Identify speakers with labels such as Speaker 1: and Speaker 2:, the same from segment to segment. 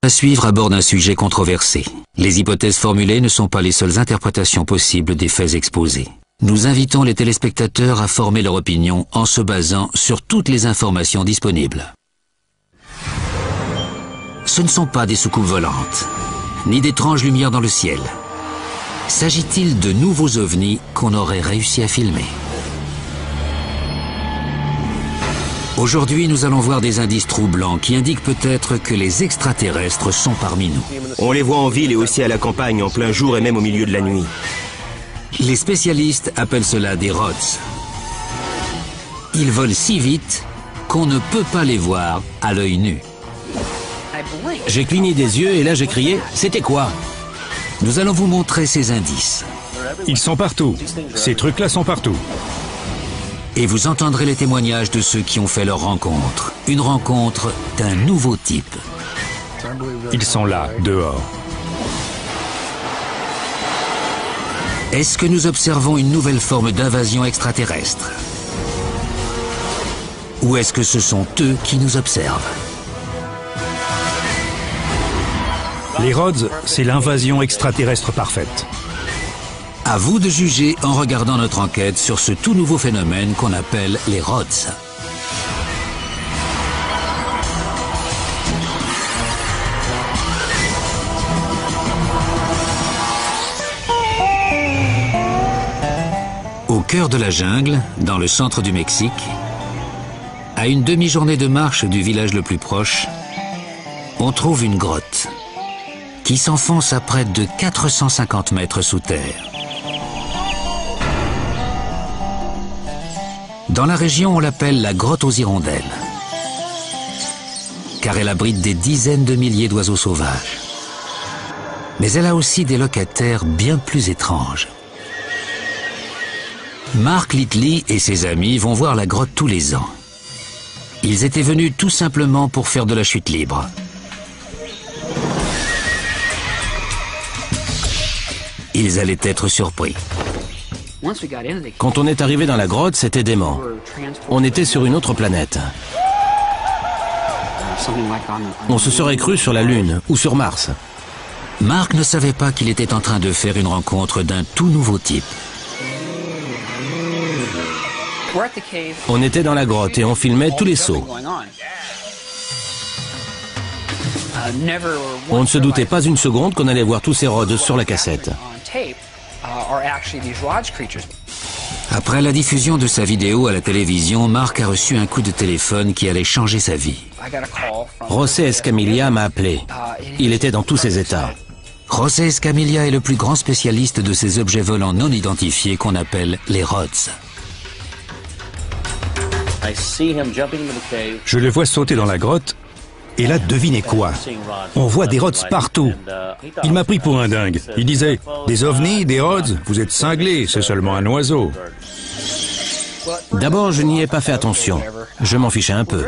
Speaker 1: À suivre aborde un sujet controversé. Les hypothèses formulées ne sont pas les seules interprétations possibles des faits exposés. Nous invitons les téléspectateurs à former leur opinion en se basant sur toutes les informations disponibles. Ce ne sont pas des soucoupes volantes, ni d'étranges lumières dans le ciel. S'agit-il de nouveaux ovnis qu'on aurait réussi à filmer? Aujourd'hui, nous allons voir des indices troublants qui indiquent peut-être que les extraterrestres sont parmi nous.
Speaker 2: On les voit en ville et aussi à la campagne, en plein jour et même au milieu de la nuit.
Speaker 1: Les spécialistes appellent cela des rods. Ils volent si vite qu'on ne peut pas les voir à l'œil nu.
Speaker 3: J'ai cligné des yeux et là j'ai crié « C'était quoi ?»
Speaker 1: Nous allons vous montrer ces indices.
Speaker 4: Ils sont partout. Ces trucs-là sont partout.
Speaker 1: Et vous entendrez les témoignages de ceux qui ont fait leur rencontre. Une rencontre d'un nouveau type.
Speaker 4: Ils sont là, dehors.
Speaker 1: Est-ce que nous observons une nouvelle forme d'invasion extraterrestre? Ou est-ce que ce sont eux qui nous observent?
Speaker 4: Les rods, c'est l'invasion extraterrestre parfaite.
Speaker 1: À vous de juger en regardant notre enquête sur ce tout nouveau phénomène qu'on appelle les rods. Au cœur de la jungle, dans le centre du Mexique, à une demi-journée de marche du village le plus proche, on trouve une grotte qui s'enfonce à près de 450 mètres sous terre. Dans la région, on l'appelle la grotte aux hirondelles, car elle abrite des dizaines de milliers d'oiseaux sauvages. Mais elle a aussi des locataires bien plus étranges. Mark Littley et ses amis vont voir la grotte tous les ans. Ils étaient venus tout simplement pour faire de la chute libre. Ils allaient être surpris.
Speaker 3: Quand on est arrivé dans la grotte, c'était dément. On était sur une autre planète. On se serait cru sur la Lune ou sur Mars.
Speaker 1: Mark ne savait pas qu'il était en train de faire une rencontre d'un tout nouveau type.
Speaker 3: On était dans la grotte et on filmait tous les sauts. On ne se doutait pas une seconde qu'on allait voir tous ces rods sur la cassette.
Speaker 1: Après la diffusion de sa vidéo à la télévision, Mark a reçu un coup de téléphone qui allait changer sa vie.
Speaker 3: José Escamilla m'a appelé. Il était dans tous ses états.
Speaker 1: José Escamilla est le plus grand spécialiste de ces objets volants non identifiés qu'on appelle les rods.
Speaker 4: Je le vois sauter dans la grotte, et là, devinez quoi? On voit des rods partout. Il m'a pris pour un dingue. Il disait, des ovnis, des rods, vous êtes cinglés, c'est seulement un oiseau.
Speaker 3: D'abord, je n'y ai pas fait attention. Je m'en fichais un peu.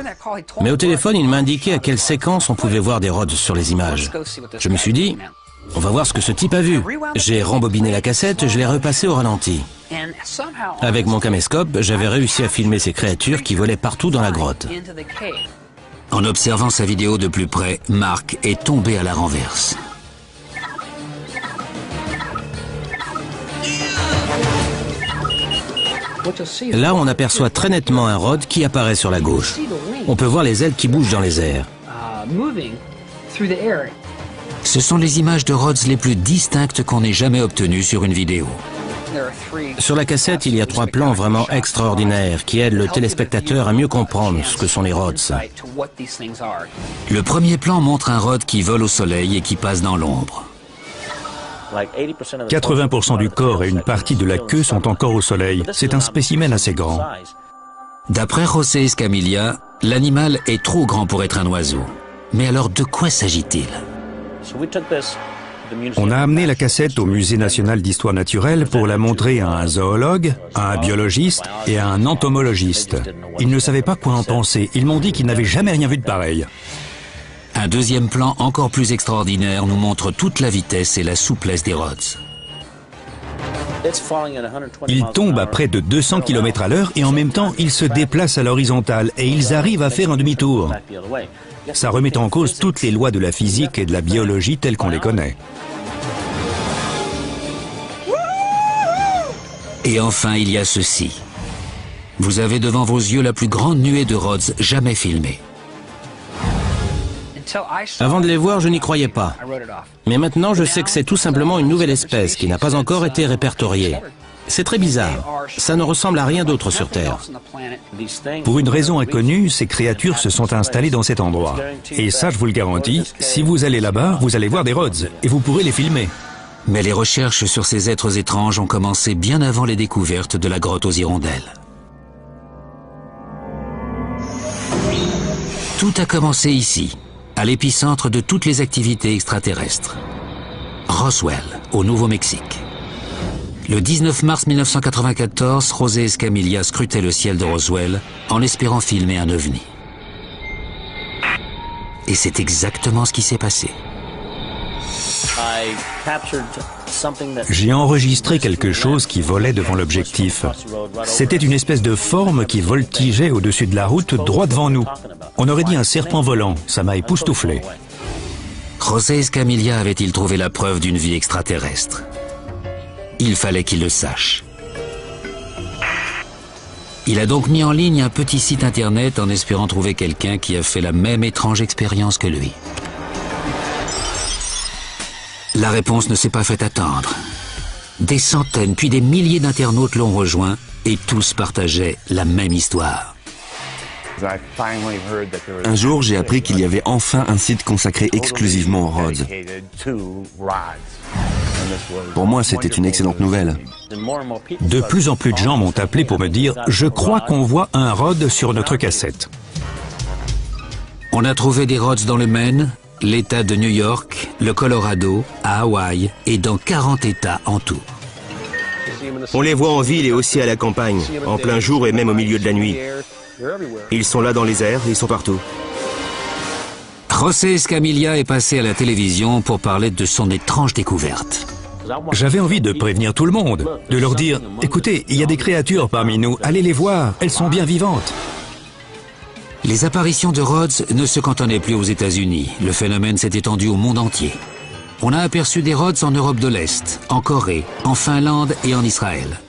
Speaker 3: Mais au téléphone, il m'a indiqué à quelle séquence on pouvait voir des rods sur les images. Je me suis dit, on va voir ce que ce type a vu. J'ai rembobiné la cassette, je l'ai repassée au ralenti. Avec mon caméscope, j'avais réussi à filmer ces créatures qui volaient partout dans la grotte.
Speaker 1: En observant sa vidéo de plus près, Mark est tombé à la renverse.
Speaker 3: Là, on aperçoit très nettement un rod qui apparaît sur la gauche. On peut voir les ailes qui bougent dans les airs.
Speaker 1: Ce sont les images de rods les plus distinctes qu'on ait jamais obtenues sur une vidéo.
Speaker 3: Sur la cassette, il y a 3 plans vraiment extraordinaires qui aident le téléspectateur à mieux comprendre ce que sont les rods.
Speaker 1: Le premier plan montre un rod qui vole au soleil et qui passe dans l'ombre.
Speaker 4: 80% du corps et une partie de la queue sont encore au soleil. C'est un spécimen assez grand.
Speaker 1: D'après José Escamilla, l'animal est trop grand pour être un oiseau. Mais alors de quoi s'agit-il?
Speaker 4: On a amené la cassette au Musée national d'histoire naturelle pour la montrer à un zoologue, à un biologiste et à un entomologiste. Ils ne savaient pas quoi en penser. Ils m'ont dit qu'ils n'avaient jamais rien vu de pareil.
Speaker 1: Un deuxième plan encore plus extraordinaire nous montre toute la vitesse et la souplesse des rods.
Speaker 4: Ils tombent à près de 200 km à l'heure et en même temps, ils se déplacent à l'horizontale et ils arrivent à faire un demi-tour. Ça remet en cause toutes les lois de la physique et de la biologie telles qu'on les connaît.
Speaker 1: Et enfin, il y a ceci. Vous avez devant vos yeux la plus grande nuée de Rhodes jamais filmée.
Speaker 3: Avant de les voir, je n'y croyais pas. Mais maintenant, je sais que c'est tout simplement une nouvelle espèce qui n'a pas encore été répertoriée. C'est très bizarre. Ça ne ressemble à rien d'autre sur Terre.
Speaker 4: Pour une raison inconnue, ces créatures se sont installées dans cet endroit. Et ça, je vous le garantis, si vous allez là-bas, vous allez voir des Rhodes et vous pourrez les filmer.
Speaker 1: Mais les recherches sur ces êtres étranges ont commencé bien avant les découvertes de la grotte aux hirondelles. Tout a commencé ici, à l'épicentre de toutes les activités extraterrestres. Roswell, au Nouveau-Mexique. Le 19 mars 1994, José Escamilla scrutait le ciel de Roswell en espérant filmer un ovni. Et c'est exactement ce qui s'est passé.
Speaker 4: J'ai enregistré quelque chose qui volait devant l'objectif. C'était une espèce de forme qui voltigeait au-dessus de la route droit devant nous. On aurait dit un serpent volant, ça m'a époustouflé.
Speaker 1: José Escamilla avait-il trouvé la preuve d'une vie extraterrestre? Il fallait qu'il le sache. Il a donc mis en ligne un petit site internet en espérant trouver quelqu'un qui a fait la même étrange expérience que lui. La réponse ne s'est pas fait attendre. Des centaines puis des milliers d'internautes l'ont rejoint et tous partageaient la même histoire.
Speaker 2: Un jour, j'ai appris qu'il y avait enfin un site consacré exclusivement aux Rhodes. Pour moi, c'était une excellente nouvelle.
Speaker 4: De plus en plus de gens m'ont appelé pour me dire « Je crois qu'on voit un Rhode sur notre cassette ».
Speaker 1: On a trouvé des Rhodes dans le Maine, l'État de New York, le Colorado, à Hawaï et dans 40 États en tout.
Speaker 2: On les voit en ville et aussi à la campagne, en plein jour et même au milieu de la nuit. Ils sont là dans les airs, ils sont partout.
Speaker 1: José Escamilla est passé à la télévision pour parler de son étrange découverte.
Speaker 4: J'avais envie de prévenir tout le monde, de leur dire « Écoutez, il y a des créatures parmi nous, allez les voir, elles sont bien vivantes ».
Speaker 1: Les apparitions de Rhodes ne se cantonnaient plus aux États-Unis. Le phénomène s'est étendu au monde entier. On a aperçu des Rhodes en Europe de l'Est, en Corée, en Finlande et en Israël.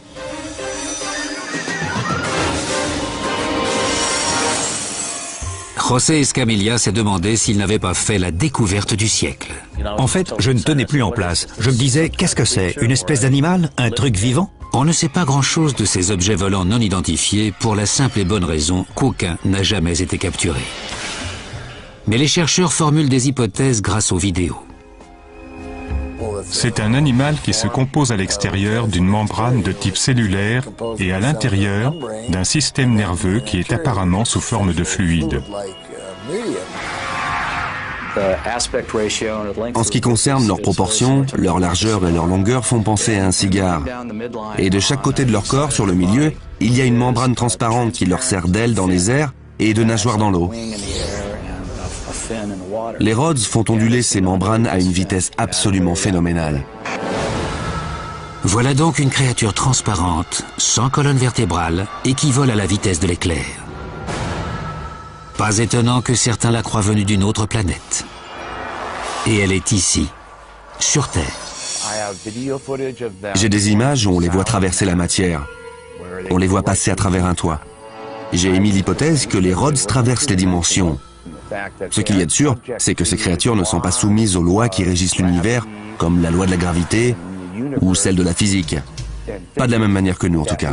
Speaker 1: José Escamilla s'est demandé s'il n'avait pas fait la découverte du siècle.
Speaker 4: En fait, je ne tenais plus en place. Je me disais, qu'est-ce que c'est? Une espèce d'animal? Un truc vivant?
Speaker 1: On ne sait pas grand-chose de ces objets volants non identifiés pour la simple et bonne raison qu'aucun n'a jamais été capturé. Mais les chercheurs formulent des hypothèses grâce aux vidéos.
Speaker 5: C'est un animal qui se compose à l'extérieur d'une membrane de type cellulaire et à l'intérieur d'un système nerveux qui est apparemment sous forme de fluide.
Speaker 2: En ce qui concerne leurs proportions, leur largeur et leur longueur font penser à un cigare. Et de chaque côté de leur corps, sur le milieu, il y a une membrane transparente qui leur sert d'aile dans les airs et de nageoire dans l'eau. Les Rhodes font onduler ces membranes à une vitesse absolument phénoménale.
Speaker 1: Voilà donc une créature transparente, sans colonne vertébrale et qui vole à la vitesse de l'éclair. Pas étonnant que certains la croient venue d'une autre planète. Et elle est ici, sur Terre.
Speaker 2: J'ai des images où on les voit traverser la matière. On les voit passer à travers un toit. J'ai émis l'hypothèse que les Rhodes traversent les dimensions. Ce qu'il y a de sûr, c'est que ces créatures ne sont pas soumises aux lois qui régissent l'univers, comme la loi de la gravité ou celle de la physique. Pas de la même manière que nous, en tout cas.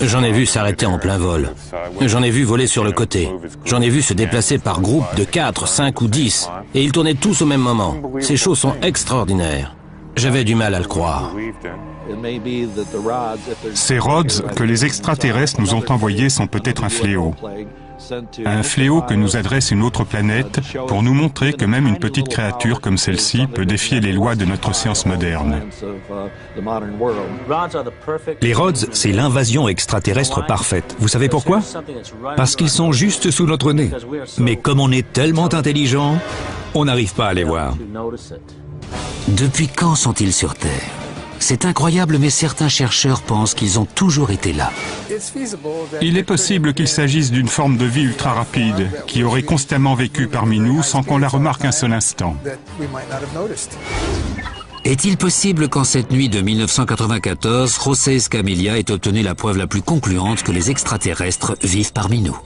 Speaker 3: J'en ai vu s'arrêter en plein vol. J'en ai vu voler sur le côté. J'en ai vu se déplacer par groupe de 4, 5 ou 10. Et ils tournaient tous au même moment. Ces choses sont extraordinaires. J'avais du mal à le croire.
Speaker 5: Ces Rhodes que les extraterrestres nous ont envoyés sont peut-être un fléau. Un fléau que nous adresse une autre planète pour nous montrer que même une petite créature comme celle-ci peut défier les lois de notre science moderne.
Speaker 4: Les Rhodes, c'est l'invasion extraterrestre parfaite. Vous savez pourquoi? Parce qu'ils sont juste sous notre nez. Mais comme on est tellement intelligent, on n'arrive pas à les voir.
Speaker 1: Depuis quand sont-ils sur Terre? C'est incroyable, mais certains chercheurs pensent qu'ils ont toujours été là.
Speaker 5: Il est possible qu'il s'agisse d'une forme de vie ultra rapide, qui aurait constamment vécu parmi nous sans qu'on la remarque un seul instant.
Speaker 1: Est-il possible qu'en cette nuit de 1994, José Escamilla ait obtenu la preuve la plus concluante que les extraterrestres vivent parmi nous?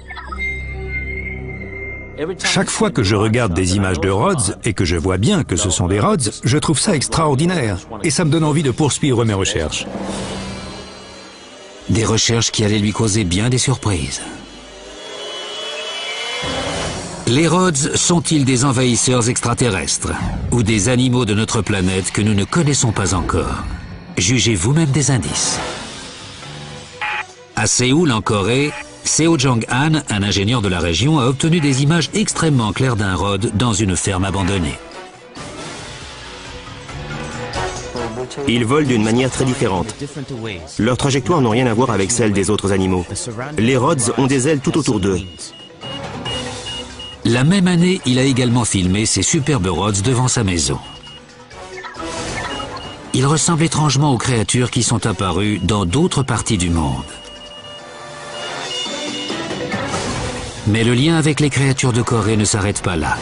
Speaker 4: Chaque fois que je regarde des images de Rhodes et que je vois bien que ce sont des Rhodes, je trouve ça extraordinaire et ça me donne envie de poursuivre mes recherches.
Speaker 1: Des recherches qui allaient lui causer bien des surprises. Les Rhodes sont-ils des envahisseurs extraterrestres ou des animaux de notre planète que nous ne connaissons pas encore? Jugez vous-même des indices. À Séoul, en Corée, Seo Jong-han, un ingénieur de la région, a obtenu des images extrêmement claires d'un Rhode dans une ferme abandonnée.
Speaker 6: Ils volent d'une manière très différente. Leurs trajectoires n'ont rien à voir avec celles des autres animaux. Les Rhodes ont des ailes tout autour d'eux.
Speaker 1: La même année, il a également filmé ces superbes Rhodes devant sa maison. Ils ressemblent étrangement aux créatures qui sont apparues dans d'autres parties du monde. Mais le lien avec les créatures de Corée ne s'arrête pas là.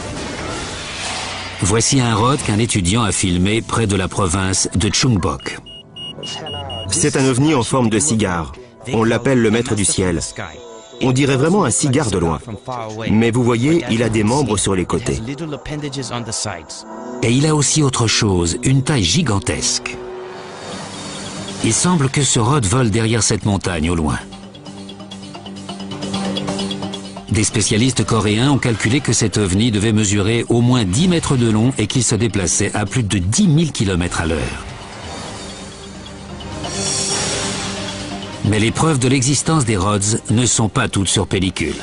Speaker 1: Voici un Rhode qu'un étudiant a filmé près de la province de Chungbok.
Speaker 6: C'est un ovni en forme de cigare. On l'appelle le maître du ciel. On dirait vraiment un cigare de loin. Mais vous voyez, il a des membres sur les côtés.
Speaker 1: Et il a aussi autre chose, une taille gigantesque. Il semble que ce Rhode vole derrière cette montagne au loin. Des spécialistes coréens ont calculé que cet ovni devait mesurer au moins 10 mètres de long et qu'il se déplaçait à plus de 10 000 km à l'heure. Mais les preuves de l'existence des Rhodes ne sont pas toutes sur pellicule.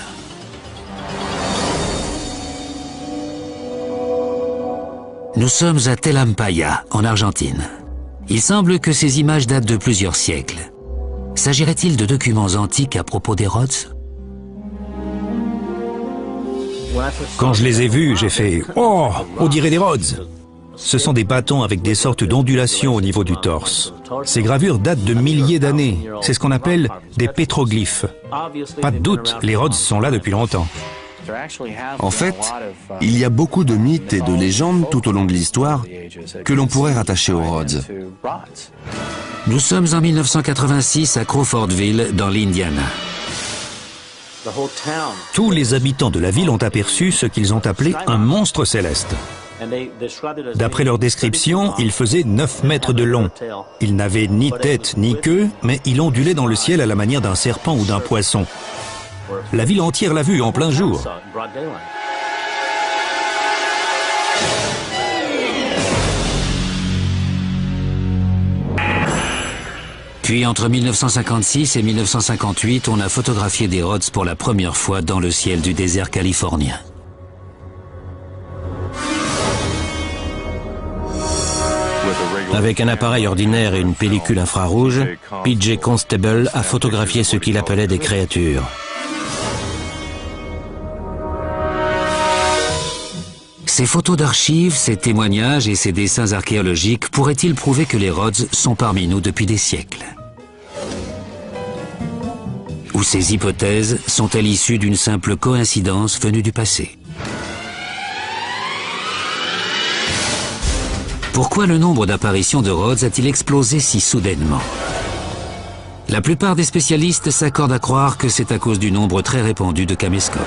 Speaker 1: Nous sommes à Telampaya, en Argentine. Il semble que ces images datent de plusieurs siècles. S'agirait-il de documents antiques à propos des Rhodes?
Speaker 4: Quand je les ai vus, j'ai fait « Oh, on dirait des Rhodes !» Ce sont des bâtons avec des sortes d'ondulations au niveau du torse. Ces gravures datent de milliers d'années. C'est ce qu'on appelle des pétroglyphes. Pas de doute, les Rhodes sont là depuis longtemps.
Speaker 2: En fait, il y a beaucoup de mythes et de légendes tout au long de l'histoire que l'on pourrait rattacher aux Rhodes.
Speaker 1: Nous sommes en 1986 à Crawfordville, dans l'Indiana.
Speaker 4: Tous les habitants de la ville ont aperçu ce qu'ils ont appelé un monstre céleste. D'après leur description, il faisait 9 mètres de long. Il n'avait ni tête ni queue, mais il ondulait dans le ciel à la manière d'un serpent ou d'un poisson. La ville entière l'a vu en plein jour.
Speaker 1: Puis entre 1956 et 1958, on a photographié des Rhodes pour la première fois dans le ciel du désert californien.
Speaker 3: Avec un appareil ordinaire et une pellicule infrarouge, PJ Constable a photographié ce qu'il appelait des créatures.
Speaker 1: Ces photos d'archives, ces témoignages et ces dessins archéologiques pourraient-ils prouver que les Rhodes sont parmi nous depuis des siècles? Ou ces hypothèses sont-elles issues d'une simple coïncidence venue du passé? Pourquoi le nombre d'apparitions de Rhodes a-t-il explosé si soudainement? La plupart des spécialistes s'accordent à croire que c'est à cause du nombre très répandu de caméscopes.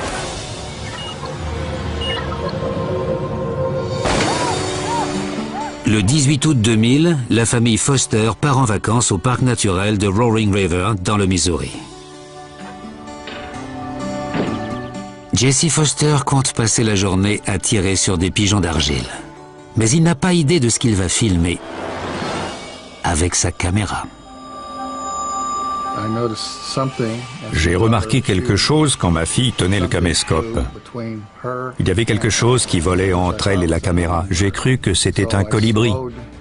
Speaker 1: Le 18 août 2000, la famille Foster part en vacances au parc naturel de Roaring River, dans le Missouri. Jesse Foster compte passer la journée à tirer sur des pigeons d'argile. Mais il n'a pas idée de ce qu'il va filmer avec sa caméra.
Speaker 4: J'ai remarqué quelque chose quand ma fille tenait le caméscope. Il y avait quelque chose qui volait entre elle et la caméra. J'ai cru que c'était un colibri.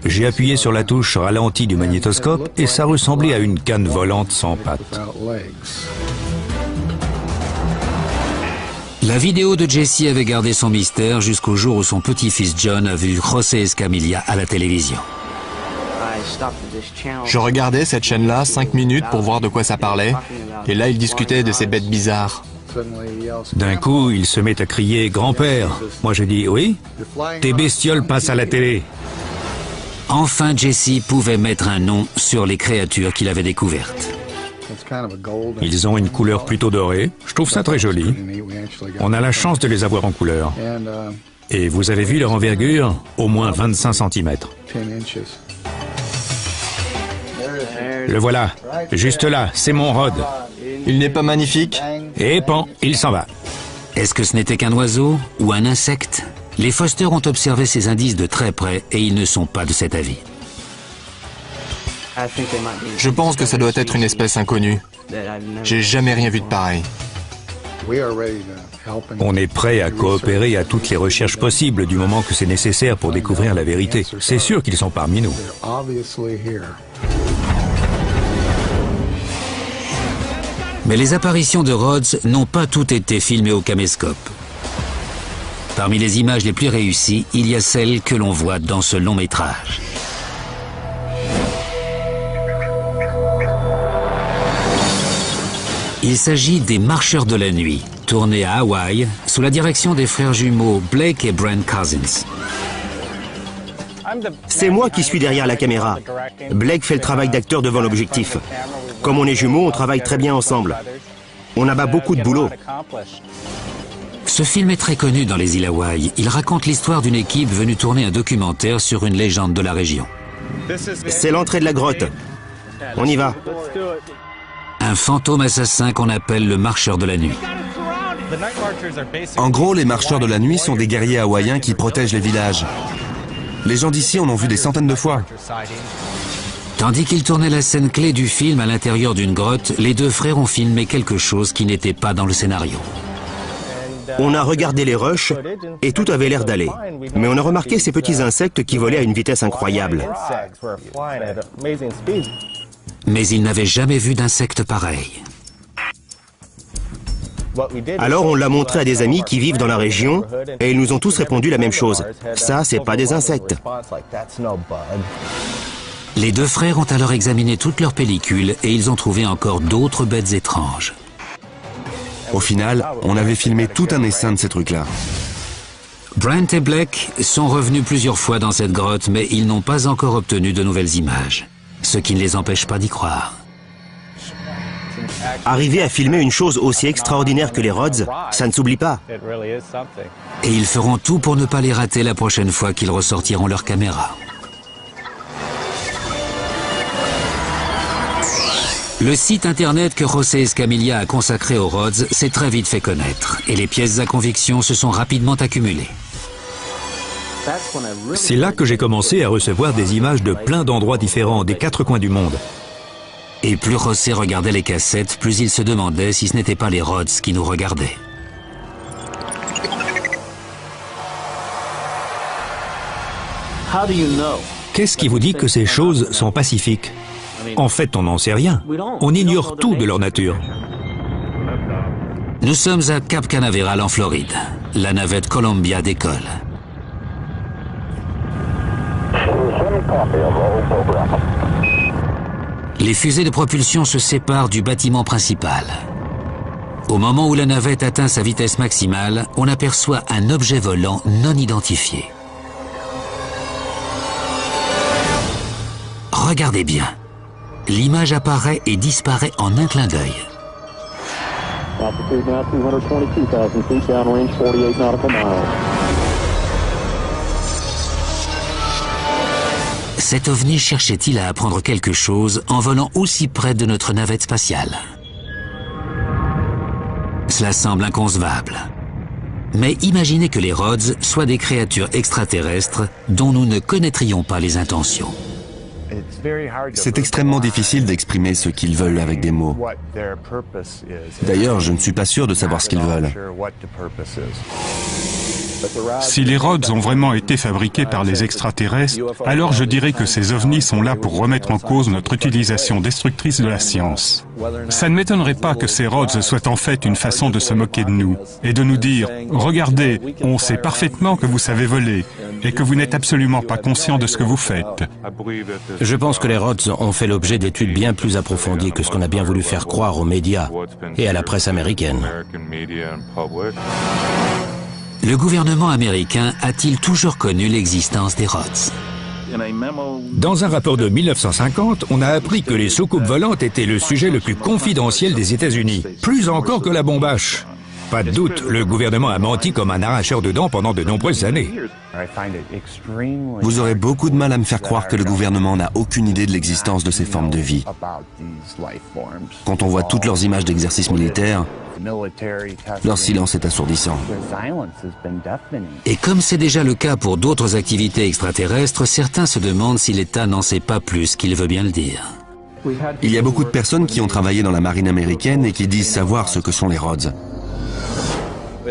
Speaker 4: J'ai appuyé sur la touche ralentie du magnétoscope et ça ressemblait à une canne volante sans pattes.
Speaker 1: La vidéo de Jesse avait gardé son mystère jusqu'au jour où son petit-fils John a vu José Escamilla à la télévision.
Speaker 7: Je regardais cette chaîne-là 5 minutes pour voir de quoi ça parlait, et là ils discutaient de ces bêtes bizarres.
Speaker 4: D'un coup, il se met à crier « Grand-père !» Moi je dis « Oui, tes bestioles passent à la télé !»
Speaker 1: Enfin, Jesse pouvait mettre un nom sur les créatures qu'il avait découvertes.
Speaker 4: Ils ont une couleur plutôt dorée, je trouve ça très joli. On a la chance de les avoir en couleur. Et vous avez vu leur envergure? Au moins 25 cm. Le voilà, juste là, c'est mon Rod.
Speaker 7: Il n'est pas magnifique?
Speaker 4: Et pan, il s'en va.
Speaker 1: Est-ce que ce n'était qu'un oiseau ou un insecte? Les Foster ont observé ces indices de très près et ils ne sont pas de cet avis.
Speaker 7: Je pense que ça doit être une espèce inconnue. J'ai jamais rien vu de pareil.
Speaker 4: On est prêt à coopérer à toutes les recherches possibles du moment que c'est nécessaire pour découvrir la vérité. C'est sûr qu'ils sont parmi nous.
Speaker 1: Mais les apparitions de Rhodes n'ont pas toutes été filmées au caméscope. Parmi les images les plus réussies, il y a celles que l'on voit dans ce long métrage. Il s'agit des Marcheurs de la nuit, tournés à Hawaï, sous la direction des frères jumeaux Blake et Brent Cousins.
Speaker 6: C'est moi qui suis derrière la caméra. Blake fait le travail d'acteur devant l'objectif. Comme on est jumeaux, on travaille très bien ensemble. On abat beaucoup de boulot.
Speaker 1: Ce film est très connu dans les îles Hawaï. Il raconte l'histoire d'une équipe venue tourner un documentaire sur une légende de la région.
Speaker 6: C'est l'entrée de la grotte. On y va.
Speaker 1: Un fantôme assassin qu'on appelle le Marcheur de la nuit.
Speaker 2: En gros, les marcheurs de la nuit sont des guerriers hawaïens qui protègent les villages. Les gens d'ici en ont vu des centaines de fois.
Speaker 1: Tandis qu'ils tournaient la scène clé du film à l'intérieur d'une grotte, les deux frères ont filmé quelque chose qui n'était pas dans le scénario.
Speaker 6: On a regardé les rushs et tout avait l'air d'aller. Mais on a remarqué ces petits insectes qui volaient à une vitesse incroyable.
Speaker 1: Mais ils n'avaient jamais vu d'insectes pareils.
Speaker 6: Alors on l'a montré à des amis qui vivent dans la région et ils nous ont tous répondu la même chose. Ça, c'est pas des insectes.
Speaker 1: Les deux frères ont alors examiné toutes leurs pellicules et ils ont trouvé encore d'autres bêtes étranges.
Speaker 2: Au final, on avait filmé tout un essaim de ces trucs-là.
Speaker 1: Brent et Blake sont revenus plusieurs fois dans cette grotte, mais ils n'ont pas encore obtenu de nouvelles images, ce qui ne les empêche pas d'y croire.
Speaker 6: Arriver à filmer une chose aussi extraordinaire que les Rhodes, ça ne s'oublie pas.
Speaker 1: Et ils feront tout pour ne pas les rater la prochaine fois qu'ils ressortiront leur caméra. Le site internet que José Escamilla a consacré aux Rhodes s'est très vite fait connaître et les pièces à conviction se sont rapidement accumulées.
Speaker 4: C'est là que j'ai commencé à recevoir des images de plein d'endroits différents, des 4 coins du monde.
Speaker 1: Et plus José regardait les cassettes, plus il se demandait si ce n'était pas les Rhodes qui nous regardaient.
Speaker 4: Qu'est-ce qui vous dit que ces choses sont pacifiques? En fait, on n'en sait rien. On ignore tout de leur nature.
Speaker 1: Nous sommes à Cap Canaveral en Floride. La navette Columbia décolle. Les fusées de propulsion se séparent du bâtiment principal. Au moment où la navette atteint sa vitesse maximale, on aperçoit un objet volant non identifié. Regardez bien. L'image apparaît et disparaît en un clin d'œil. Cet ovni cherchait-il à apprendre quelque chose en volant aussi près de notre navette spatiale? Cela semble inconcevable. Mais imaginez que les Rhodes soient des créatures extraterrestres dont nous ne connaîtrions pas les intentions.
Speaker 2: C'est extrêmement difficile d'exprimer ce qu'ils veulent avec des mots. D'ailleurs, je ne suis pas sûr de savoir ce qu'ils veulent.
Speaker 5: Si les Rhodes ont vraiment été fabriqués par les extraterrestres, alors je dirais que ces ovnis sont là pour remettre en cause notre utilisation destructrice de la science. Ça ne m'étonnerait pas que ces Rhodes soient en fait une façon de se moquer de nous et de nous dire « Regardez, on sait parfaitement que vous savez voler et que vous n'êtes absolument pas conscient de ce que vous faites. »
Speaker 3: Je pense que les Rhodes ont fait l'objet d'études bien plus approfondies que ce qu'on a bien voulu faire croire aux médias et à la presse américaine.
Speaker 1: Le gouvernement américain a-t-il toujours connu l'existence des Rhodes?
Speaker 4: Dans un rapport de 1950, on a appris que les soucoupes volantes étaient le sujet le plus confidentiel des États-Unis, plus encore que la bombe H. Pas de doute, le gouvernement a menti comme un arracheur de dents pendant de nombreuses années.
Speaker 2: Vous aurez beaucoup de mal à me faire croire que le gouvernement n'a aucune idée de l'existence de ces formes de vie. Quand on voit toutes leurs images d'exercices militaires, leur silence est assourdissant.
Speaker 1: Et comme c'est déjà le cas pour d'autres activités extraterrestres, certains se demandent si l'État n'en sait pas plus qu'il veut bien le dire.
Speaker 2: Il y a beaucoup de personnes qui ont travaillé dans la marine américaine et qui disent savoir ce que sont les Rhodes.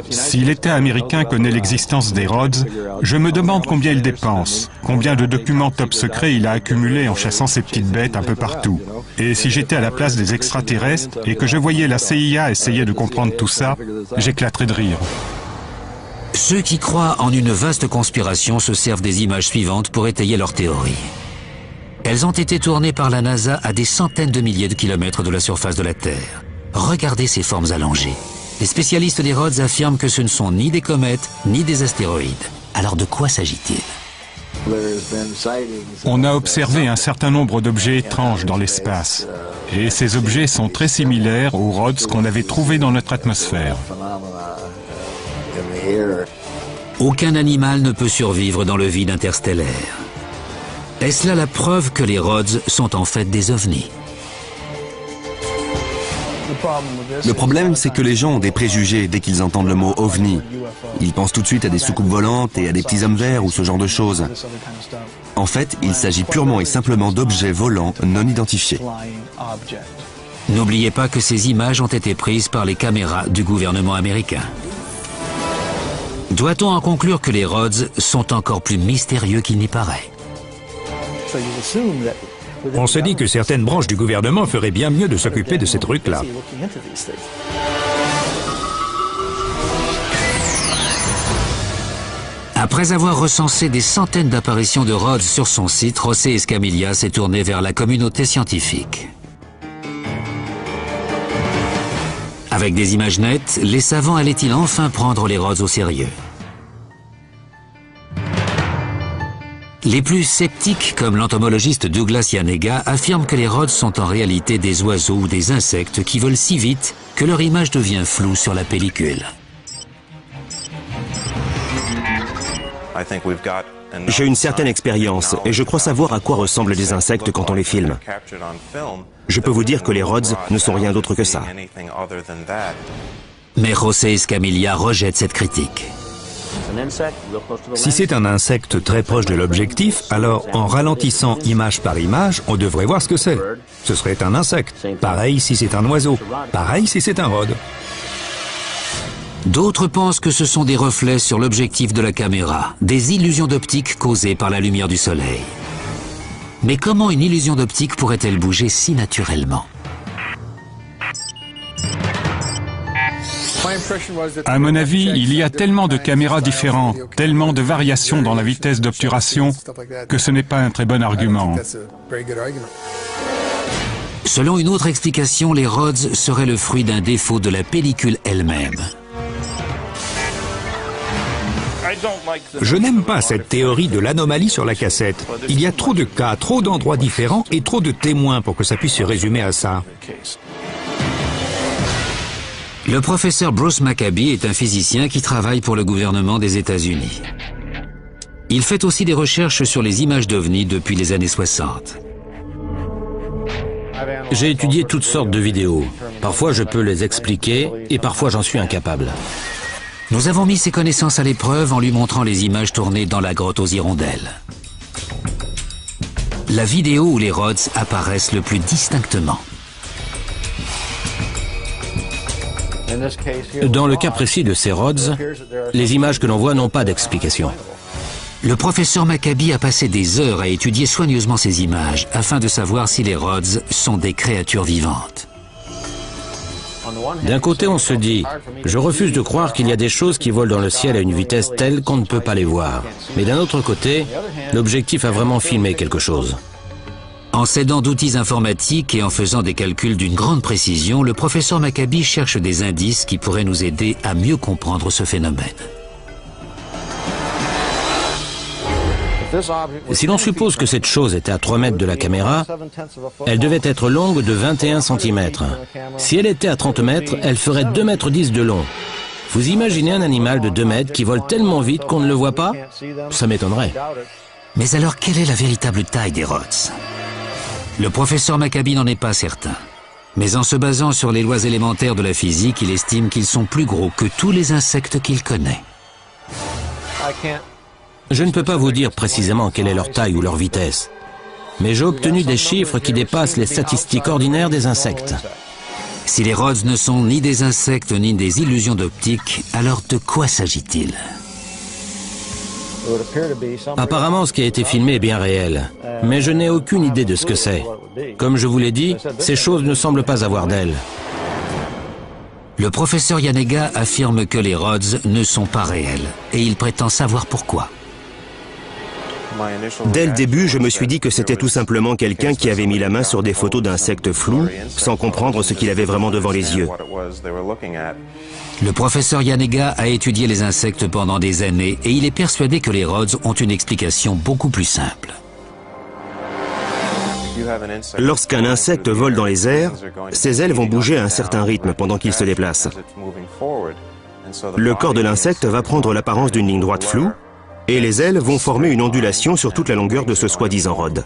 Speaker 5: Si l'État américain connaît l'existence des Rhodes, je me demande combien il dépense, combien de documents top secrets il a accumulés en chassant ces petites bêtes un peu partout. Et si j'étais à la place des extraterrestres et que je voyais la CIA essayer de comprendre tout ça, j'éclaterais de rire.
Speaker 1: Ceux qui croient en une vaste conspiration se servent des images suivantes pour étayer leur théorie. Elles ont été tournées par la NASA à des centaines de milliers de kilomètres de la surface de la Terre. Regardez ces formes allongées. Les spécialistes des Rhodes affirment que ce ne sont ni des comètes, ni des astéroïdes. Alors de quoi s'agit-il?
Speaker 5: On a observé un certain nombre d'objets étranges dans l'espace. Et ces objets sont très similaires aux Rhodes qu'on avait trouvés dans notre atmosphère.
Speaker 1: Aucun animal ne peut survivre dans le vide interstellaire. Est-ce là la preuve que les Rhodes sont en fait des ovnis?
Speaker 2: Le problème, c'est que les gens ont des préjugés dès qu'ils entendent le mot ovni. Ils pensent tout de suite à des soucoupes volantes et à des petits hommes verts ou ce genre de choses. En fait, il s'agit purement et simplement d'objets volants non identifiés.
Speaker 1: N'oubliez pas que ces images ont été prises par les caméras du gouvernement américain. Doit-on en conclure que les Rhodes sont encore plus mystérieux qu'il n'y paraît?
Speaker 4: On se dit que certaines branches du gouvernement feraient bien mieux de s'occuper de ces trucs-là.
Speaker 1: Après avoir recensé des centaines d'apparitions de Rhodes sur son site, José Escamilla s'est tourné vers la communauté scientifique. Avec des images nettes, les savants allaient-ils enfin prendre les Rhodes au sérieux? Les plus sceptiques, comme l'entomologiste Douglas Yanega, affirment que les Rhodes sont en réalité des oiseaux ou des insectes qui volent si vite que leur image devient floue sur la pellicule.
Speaker 6: J'ai une certaine expérience et je crois savoir à quoi ressemblent les insectes quand on les filme. Je peux vous dire que les Rhodes ne sont rien d'autre que ça.
Speaker 1: Mais José Escamilla rejette cette critique.
Speaker 4: Si c'est un insecte très proche de l'objectif, alors en ralentissant image par image, on devrait voir ce que c'est. Ce serait un insecte. Pareil si c'est un oiseau. Pareil si c'est un Rhode.
Speaker 1: D'autres pensent que ce sont des reflets sur l'objectif de la caméra, des illusions d'optique causées par la lumière du soleil. Mais comment une illusion d'optique pourrait-elle bouger si naturellement?
Speaker 5: À mon avis, il y a tellement de caméras différentes, tellement de variations dans la vitesse d'obturation, que ce n'est pas un très bon argument.
Speaker 1: Selon une autre explication, les Rhodes seraient le fruit d'un défaut de la pellicule elle-même.
Speaker 4: Je n'aime pas cette théorie de l'anomalie sur la cassette. Il y a trop de cas, trop d'endroits différents et trop de témoins pour que ça puisse se résumer à ça.
Speaker 1: Le professeur Bruce Maccabee est un physicien qui travaille pour le gouvernement des États-Unis. Il fait aussi des recherches sur les images d'ovnis depuis les années 60.
Speaker 3: J'ai étudié toutes sortes de vidéos. Parfois je peux les expliquer et parfois j'en suis incapable.
Speaker 1: Nous avons mis ses connaissances à l'épreuve en lui montrant les images tournées dans la grotte aux hirondelles. La vidéo où les Rhodes apparaissent le plus distinctement.
Speaker 3: Dans le cas précis de ces rods, les images que l'on voit n'ont pas d'explication.
Speaker 1: Le professeur Maccabi a passé des heures à étudier soigneusement ces images afin de savoir si les rods sont des créatures vivantes.
Speaker 3: D'un côté, on se dit, je refuse de croire qu'il y a des choses qui volent dans le ciel à une vitesse telle qu'on ne peut pas les voir. Mais d'un autre côté, l'objectif a vraiment filmé quelque chose.
Speaker 1: En s'aidant d'outils informatiques et en faisant des calculs d'une grande précision, le professeur Maccabi cherche des indices qui pourraient nous aider à mieux comprendre ce phénomène.
Speaker 3: Si l'on suppose que cette chose était à 3 mètres de la caméra, elle devait être longue de 21 cm. Si elle était à 30 mètres, elle ferait 2,10 mètres de long. Vous imaginez un animal de 2 mètres qui vole tellement vite qu'on ne le voit pas? Ça m'étonnerait.
Speaker 1: Mais alors, quelle est la véritable taille des rods? Le professeur Maccabi n'en est pas certain. Mais en se basant sur les lois élémentaires de la physique, il estime qu'ils sont plus gros que tous les insectes qu'il connaît.
Speaker 3: Je ne peux pas vous dire précisément quelle est leur taille ou leur vitesse, mais j'ai obtenu des chiffres qui dépassent les statistiques ordinaires des insectes.
Speaker 1: Si les rods ne sont ni des insectes ni des illusions d'optique, alors de quoi s'agit-il?
Speaker 3: Apparemment, ce qui a été filmé est bien réel, mais je n'ai aucune idée de ce que c'est. Comme je vous l'ai dit, ces choses ne semblent pas avoir d'ailes.
Speaker 1: Le professeur Yanega affirme que les rods ne sont pas réels, et il prétend savoir pourquoi.
Speaker 6: Dès le début, je me suis dit que c'était tout simplement quelqu'un qui avait mis la main sur des photos d'insectes flous, sans comprendre ce qu'il avait vraiment devant les yeux.
Speaker 1: Le professeur Yanega a étudié les insectes pendant des années et il est persuadé que les rods ont une explication beaucoup plus simple.
Speaker 6: Lorsqu'un insecte vole dans les airs, ses ailes vont bouger à un certain rythme pendant qu'il se déplace. Le corps de l'insecte va prendre l'apparence d'une ligne droite floue, et les ailes vont former une ondulation sur toute la longueur de ce soi-disant rod.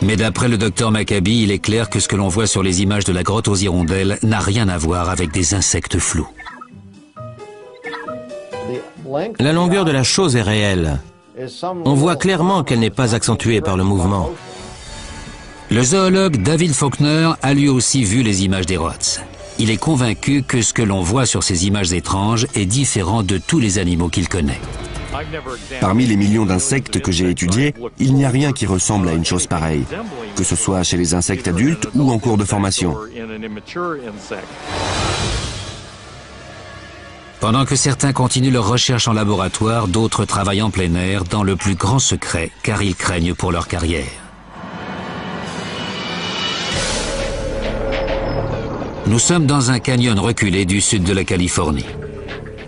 Speaker 1: Mais d'après le docteur Maccabi, il est clair que ce que l'on voit sur les images de la grotte aux hirondelles n'a rien à voir avec des insectes flous.
Speaker 3: La longueur de la chose est réelle. On voit clairement qu'elle n'est pas accentuée par le mouvement.
Speaker 1: Le zoologue David Faulkner a lui aussi vu les images des rods. Il est convaincu que ce que l'on voit sur ces images étranges est différent de tous les animaux qu'il connaît.
Speaker 2: Parmi les millions d'insectes que j'ai étudiés, il n'y a rien qui ressemble à une chose pareille, que ce soit chez les insectes adultes ou en cours de formation.
Speaker 1: Pendant que certains continuent leurs recherches en laboratoire, d'autres travaillent en plein air dans le plus grand secret, car ils craignent pour leur carrière. Nous sommes dans un canyon reculé du sud de la Californie.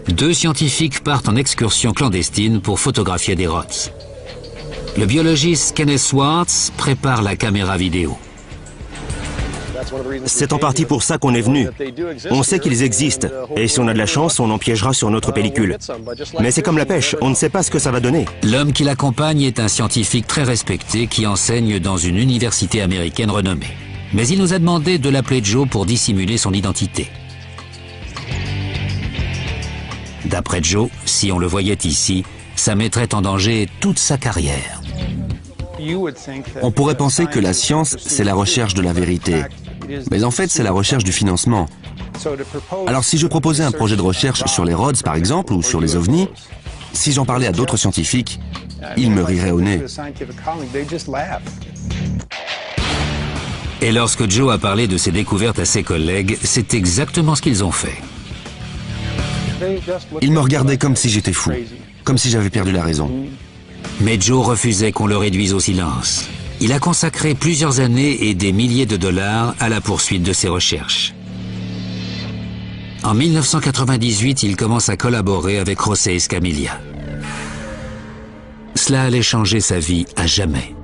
Speaker 1: 2 scientifiques partent en excursion clandestine pour photographier des rods. Le biologiste Kenneth Swartz prépare la caméra vidéo.
Speaker 6: C'est en partie pour ça qu'on est venu. On sait qu'ils existent, et si on a de la chance, on en piégera sur notre pellicule. Mais c'est comme la pêche, on ne sait pas ce que ça va donner.
Speaker 1: L'homme qui l'accompagne est un scientifique très respecté qui enseigne dans une université américaine renommée. Mais il nous a demandé de l'appeler Joe pour dissimuler son identité. D'après Joe, si on le voyait ici, ça mettrait en danger toute sa carrière.
Speaker 2: On pourrait penser que la science, c'est la recherche de la vérité. Mais en fait, c'est la recherche du financement. Alors si je proposais un projet de recherche sur les rods, par exemple, ou sur les ovnis, si j'en parlais à d'autres scientifiques, ils me riraient au nez.
Speaker 1: Et lorsque Joe a parlé de ses découvertes à ses collègues, c'est exactement ce qu'ils ont fait.
Speaker 2: Ils me regardaient comme si j'étais fou, comme si j'avais perdu la raison.
Speaker 1: Mais Joe refusait qu'on le réduise au silence. Il a consacré plusieurs années et des milliers de dollars à la poursuite de ses recherches. En 1998, il commence à collaborer avec José Escamilla. Cela allait changer sa vie à jamais.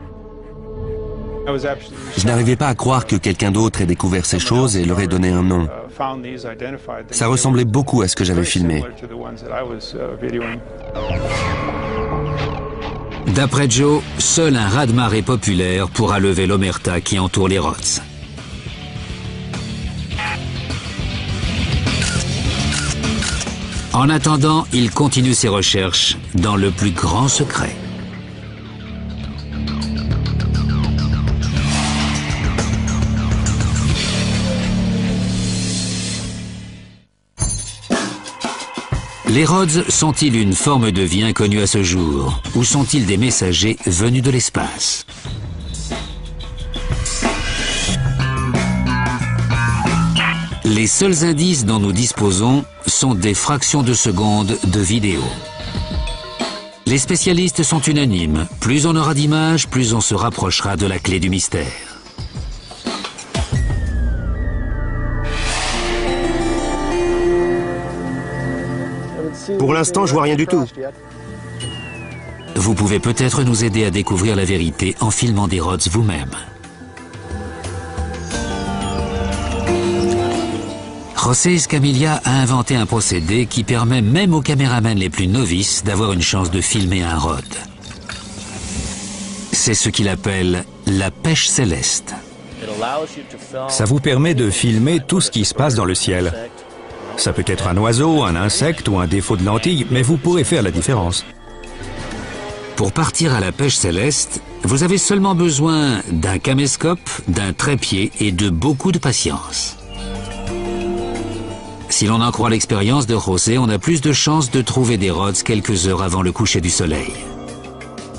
Speaker 2: Je n'arrivais pas à croire que quelqu'un d'autre ait découvert ces choses et leur ait donné un nom. Ça ressemblait beaucoup à ce que j'avais filmé.
Speaker 1: D'après Joe, seul un raz-de-marée populaire pourra lever l'omerta qui entoure les rods. En attendant, il continue ses recherches dans le plus grand secret. Les Rhodes sont-ils une forme de vie inconnue à ce jour, ou sont-ils des messagers venus de l'espace? Les seuls indices dont nous disposons sont des fractions de secondes de vidéo. Les spécialistes sont unanimes. Plus on aura d'images, plus on se rapprochera de la clé du mystère.
Speaker 6: Pour l'instant, je vois rien du tout.
Speaker 1: Vous pouvez peut-être nous aider à découvrir la vérité en filmant des Rhodes vous-même. José Escamilla a inventé un procédé qui permet même aux caméramans les plus novices d'avoir une chance de filmer un Rhode. C'est ce qu'il appelle la pêche céleste.
Speaker 4: Ça vous permet de filmer tout ce qui se passe dans le ciel. Ça peut être un oiseau, un insecte ou un défaut de lentille, mais vous pourrez faire la différence.
Speaker 1: Pour partir à la pêche céleste, vous avez seulement besoin d'un caméscope, d'un trépied et de beaucoup de patience. Si l'on en croit l'expérience de José, on a plus de chances de trouver des Rhodes quelques heures avant le coucher du soleil.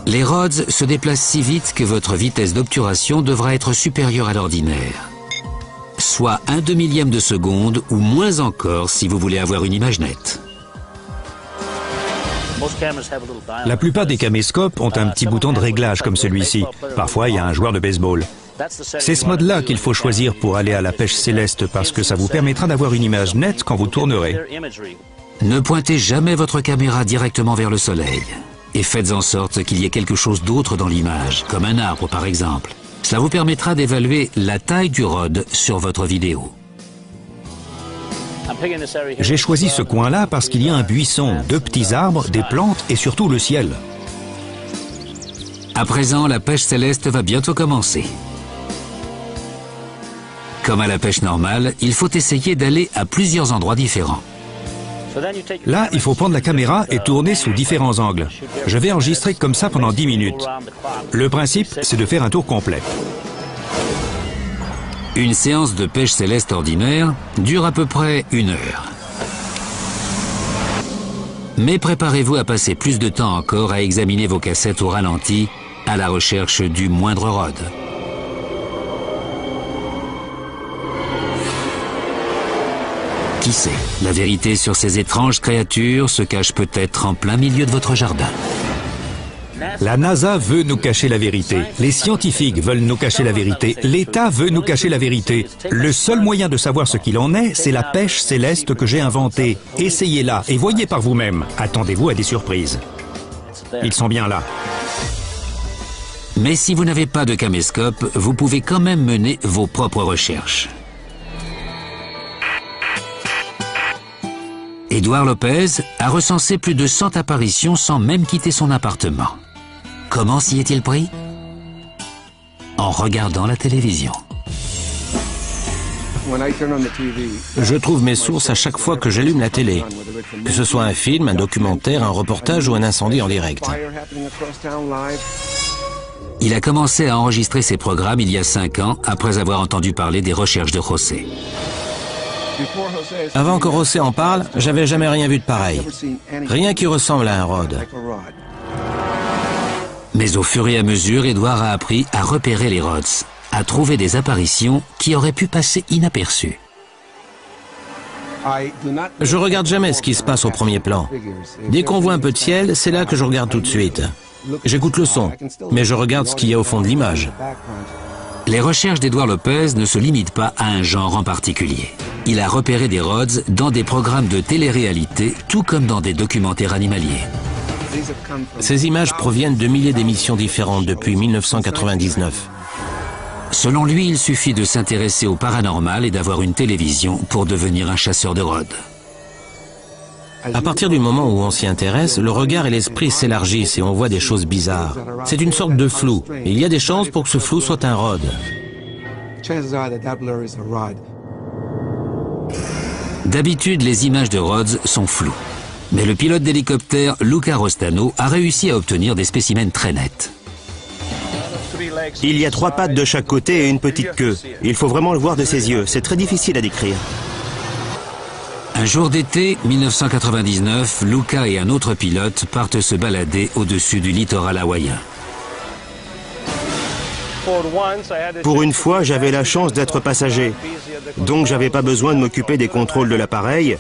Speaker 1: Les Rhodes se déplacent si vite que votre vitesse d'obturation devra être supérieure à l'ordinaire. Soit 1/2 de seconde ou moins encore si vous voulez avoir une image nette.
Speaker 4: La plupart des caméscopes ont un petit bouton de réglage comme celui-ci. Parfois, il y a un joueur de baseball. C'est ce mode-là qu'il faut choisir pour aller à la pêche céleste parce que ça vous permettra d'avoir une image nette quand vous tournerez.
Speaker 1: Ne pointez jamais votre caméra directement vers le soleil et faites en sorte qu'il y ait quelque chose d'autre dans l'image, comme un arbre par exemple. Cela vous permettra d'évaluer la taille du Rhode sur votre vidéo.
Speaker 4: J'ai choisi ce coin-là parce qu'il y a un buisson, 2 petits arbres, des plantes et surtout le ciel.
Speaker 1: À présent, la pêche céleste va bientôt commencer. Comme à la pêche normale, il faut essayer d'aller à plusieurs endroits différents.
Speaker 4: Là, il faut prendre la caméra et tourner sous différents angles. Je vais enregistrer comme ça pendant 10 minutes. Le principe, c'est de faire un tour complet.
Speaker 1: Une séance de pêche céleste ordinaire dure à peu près 1 heure. Mais préparez-vous à passer plus de temps encore à examiner vos cassettes au ralenti à la recherche du moindre Rhode. Qui sait, la vérité sur ces étranges créatures se cache peut-être en plein milieu de votre jardin.
Speaker 4: La NASA veut nous cacher la vérité. Les scientifiques veulent nous cacher la vérité. L'État veut nous cacher la vérité. Le seul moyen de savoir ce qu'il en est, c'est la pêche céleste que j'ai inventée. Essayez-la et voyez par vous-même. Attendez-vous à des surprises. Ils sont bien là.
Speaker 1: Mais si vous n'avez pas de caméscope, vous pouvez quand même mener vos propres recherches. Édouard Lopez a recensé plus de 100 apparitions sans même quitter son appartement. Comment s'y est-il pris? En regardant la télévision.
Speaker 3: Je trouve mes sources à chaque fois que j'allume la télé, que ce soit un film, un documentaire, un reportage ou un incendie en direct.
Speaker 1: Il a commencé à enregistrer ses programmes il y a 5 ans, après avoir entendu parler des recherches de José.
Speaker 3: Avant que José en parle, j'avais jamais rien vu de pareil. Rien qui ressemble à un Rhode.
Speaker 1: Mais au fur et à mesure, Édouard a appris à repérer les Rhodes, à trouver des apparitions qui auraient pu passer inaperçues.
Speaker 3: Je regarde jamais ce qui se passe au premier plan. Dès qu'on voit un peu de ciel, c'est là que je regarde tout de suite. J'écoute le son, mais je regarde ce qu'il y a au fond de l'image.
Speaker 1: Les recherches d'Édouard Lopez ne se limitent pas à un genre en particulier. Il a repéré des Rhodes dans des programmes de télé-réalité, tout comme dans des documentaires animaliers.
Speaker 3: Ces images proviennent de milliers d'émissions différentes depuis 1999.
Speaker 1: Selon lui, il suffit de s'intéresser au paranormal et d'avoir une télévision pour devenir un chasseur de Rhodes.
Speaker 3: À partir du moment où on s'y intéresse, le regard et l'esprit s'élargissent et on voit des choses bizarres. C'est une sorte de flou. Et il y a des chances pour que ce flou soit un Rhode.
Speaker 1: D'habitude, les images de Rhodes sont floues. Mais le pilote d'hélicoptère Luca Rostano a réussi à obtenir des spécimens très nets.
Speaker 6: Il y a 3 pattes de chaque côté et une petite queue. Il faut vraiment le voir de ses yeux. C'est très difficile à décrire.
Speaker 1: Un jour d'été, 1999, Luca et un autre pilote partent se balader au-dessus du littoral hawaïen.
Speaker 6: Pour une fois, j'avais la chance d'être passager. Donc j'avais pas besoin de m'occuper des contrôles de l'appareil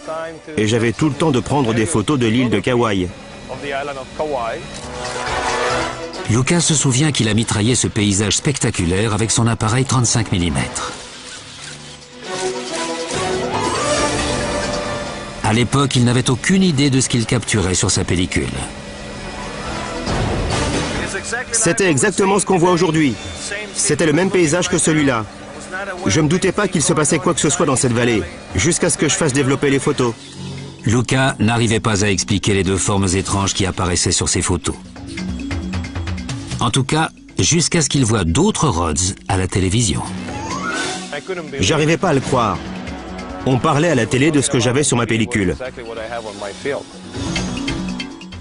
Speaker 6: et j'avais tout le temps de prendre des photos de l'île de Kauai.
Speaker 1: Luca se souvient qu'il a mitraillé ce paysage spectaculaire avec son appareil 35 mm. À l'époque, il n'avait aucune idée de ce qu'il capturait sur sa pellicule.
Speaker 6: C'était exactement ce qu'on voit aujourd'hui. C'était le même paysage que celui-là. Je me doutais pas qu'il se passait quoi que ce soit dans cette vallée, jusqu'à ce que je fasse développer les photos.
Speaker 1: Luca n'arrivait pas à expliquer les deux formes étranges qui apparaissaient sur ses photos. En tout cas, jusqu'à ce qu'il voit d'autres Rhodes à la télévision.
Speaker 6: J'arrivais pas à le croire. On parlait à la télé de ce que j'avais sur ma pellicule.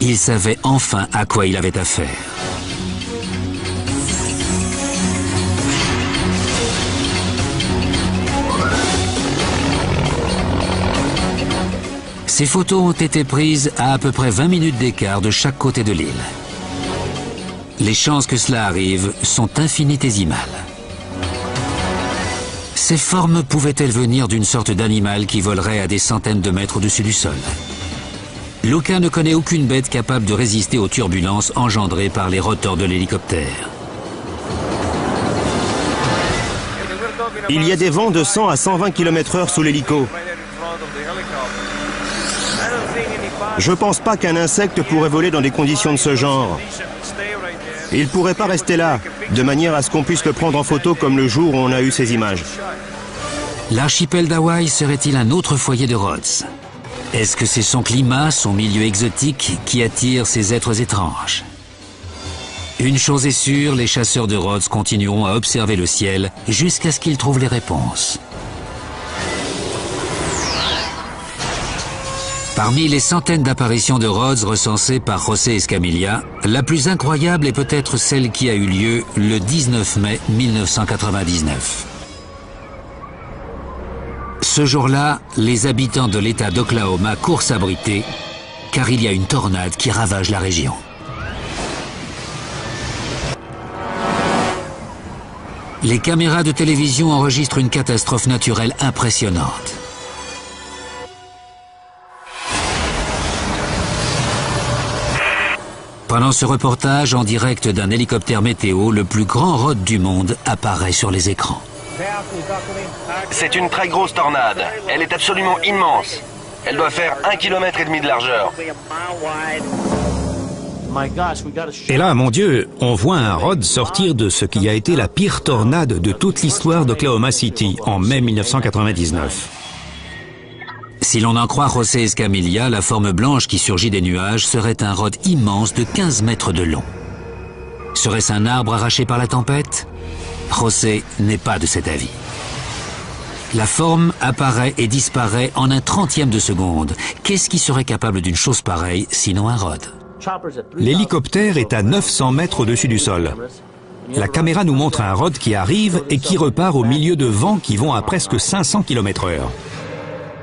Speaker 1: Il savait enfin à quoi il avait affaire. Ces photos ont été prises à peu près 20 minutes d'écart de chaque côté de l'île. Les chances que cela arrive sont infinitésimales. Ces formes pouvaient-elles venir d'une sorte d'animal qui volerait à des centaines de mètres au-dessus du sol? Luca ne connaît aucune bête capable de résister aux turbulences engendrées par les rotors de l'hélicoptère.
Speaker 6: Il y a des vents de 100 à 120 km/h sous l'hélico. Je pense pas qu'un insecte pourrait voler dans des conditions de ce genre. Il pourrait pas rester là, de manière à ce qu'on puisse le prendre en photo comme le jour où on a eu ces images.
Speaker 1: L'archipel d'Hawaï serait-il un autre foyer de Rhodes? Est-ce que c'est son climat, son milieu exotique qui attire ces êtres étranges? Une chose est sûre, les chasseurs de Rhodes continueront à observer le ciel jusqu'à ce qu'ils trouvent les réponses. Parmi les centaines d'apparitions de Rhodes recensées par José Escamilla, la plus incroyable est peut-être celle qui a eu lieu le 19 mai 1999. Ce jour-là, les habitants de l'État d'Oklahoma courent s'abriter, car il y a une tornade qui ravage la région. Les caméras de télévision enregistrent une catastrophe naturelle impressionnante. Pendant ce reportage en direct d'un hélicoptère météo, le plus grand Rhode du monde apparaît sur les écrans.
Speaker 2: C'est une très grosse tornade. Elle est absolument immense. Elle doit faire 1,5 km de largeur.
Speaker 4: Et là, mon Dieu, on voit un Rhodes sortir de ce qui a été la pire tornade de toute l'histoire d'Oklahoma City en mai 1999.
Speaker 1: Si l'on en croit José Escamilla, la forme blanche qui surgit des nuages serait un Rhode immense de 15 mètres de long. Serait-ce un arbre arraché par la tempête? José n'est pas de cet avis. La forme apparaît et disparaît en un trentième de seconde. Qu'est-ce qui serait capable d'une chose pareille, sinon un Rhode?
Speaker 4: L'hélicoptère est à 900 mètres au-dessus du sol. La caméra nous montre un Rhode qui arrive et qui repart au milieu de vents qui vont à presque 500 km/h.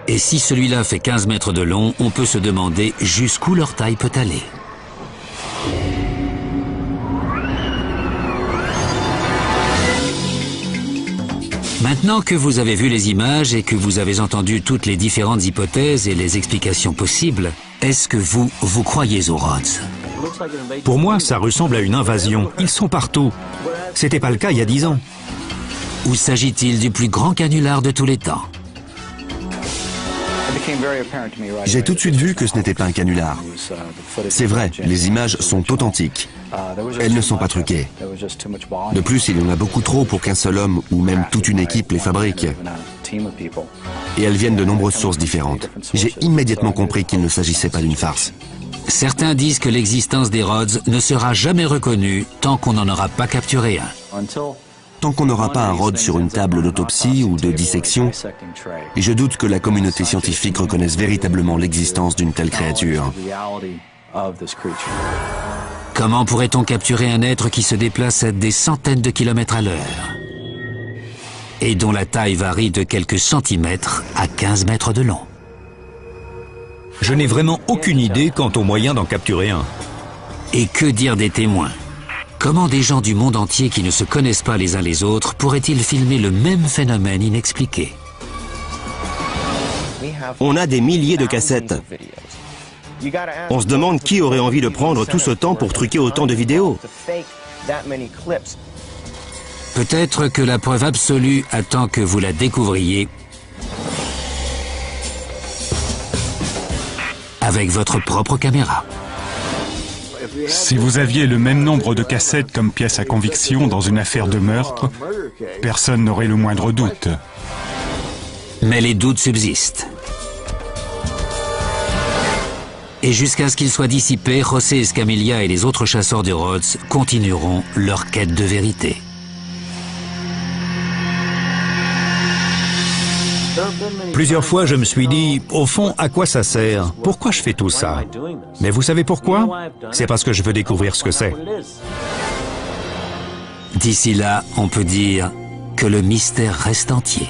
Speaker 1: Et si celui-là fait 15 mètres de long, on peut se demander jusqu'où leur taille peut aller. Maintenant que vous avez vu les images et que vous avez entendu toutes les différentes hypothèses et les explications possibles, est-ce que vous croyez aux Rhodes?
Speaker 4: Pour moi, ça ressemble à une invasion. Ils sont partout. C'était pas le cas il y a 10 ans.
Speaker 1: Ou s'agit-il du plus grand canular de tous les temps?
Speaker 2: J'ai tout de suite vu que ce n'était pas un canular. C'est vrai, les images sont authentiques. Elles ne sont pas truquées. De plus, il y en a beaucoup trop pour qu'un seul homme ou même toute une équipe les fabrique. Et elles viennent de nombreuses sources différentes. J'ai immédiatement compris qu'il ne s'agissait pas d'une farce.
Speaker 1: Certains disent que l'existence des Rhodes ne sera jamais reconnue tant qu'on n'en aura pas capturé un.
Speaker 2: Tant qu'on n'aura pas un Rhode sur une table d'autopsie ou de dissection, et je doute que la communauté scientifique reconnaisse véritablement l'existence d'une telle créature.
Speaker 1: Comment pourrait-on capturer un être qui se déplace à des centaines de kilomètres à l'heure et dont la taille varie de quelques centimètres à 15 mètres de long?
Speaker 4: Je n'ai vraiment aucune idée quant aux moyens d'en capturer un.
Speaker 1: Et que dire des témoins? Comment des gens du monde entier qui ne se connaissent pas les uns les autres pourraient-ils filmer le même phénomène inexpliqué?
Speaker 6: On a des milliers de cassettes. On se demande qui aurait envie de prendre tout ce temps pour truquer autant de vidéos.
Speaker 1: Peut-être que la preuve absolue attend que vous la découvriez avec votre propre caméra.
Speaker 5: Si vous aviez le même nombre de cassettes comme pièces à conviction dans une affaire de meurtre, personne n'aurait le moindre doute.
Speaker 1: Mais les doutes subsistent. Et jusqu'à ce qu'ils soient dissipés, José Escamilla et les autres chasseurs de Rhodes continueront leur quête de vérité.
Speaker 4: Plusieurs fois, je me suis dit, au fond, à quoi ça sert? Pourquoi je fais tout ça? Mais vous savez pourquoi? C'est parce que je veux découvrir ce que c'est.
Speaker 1: D'ici là, on peut dire que le mystère reste entier.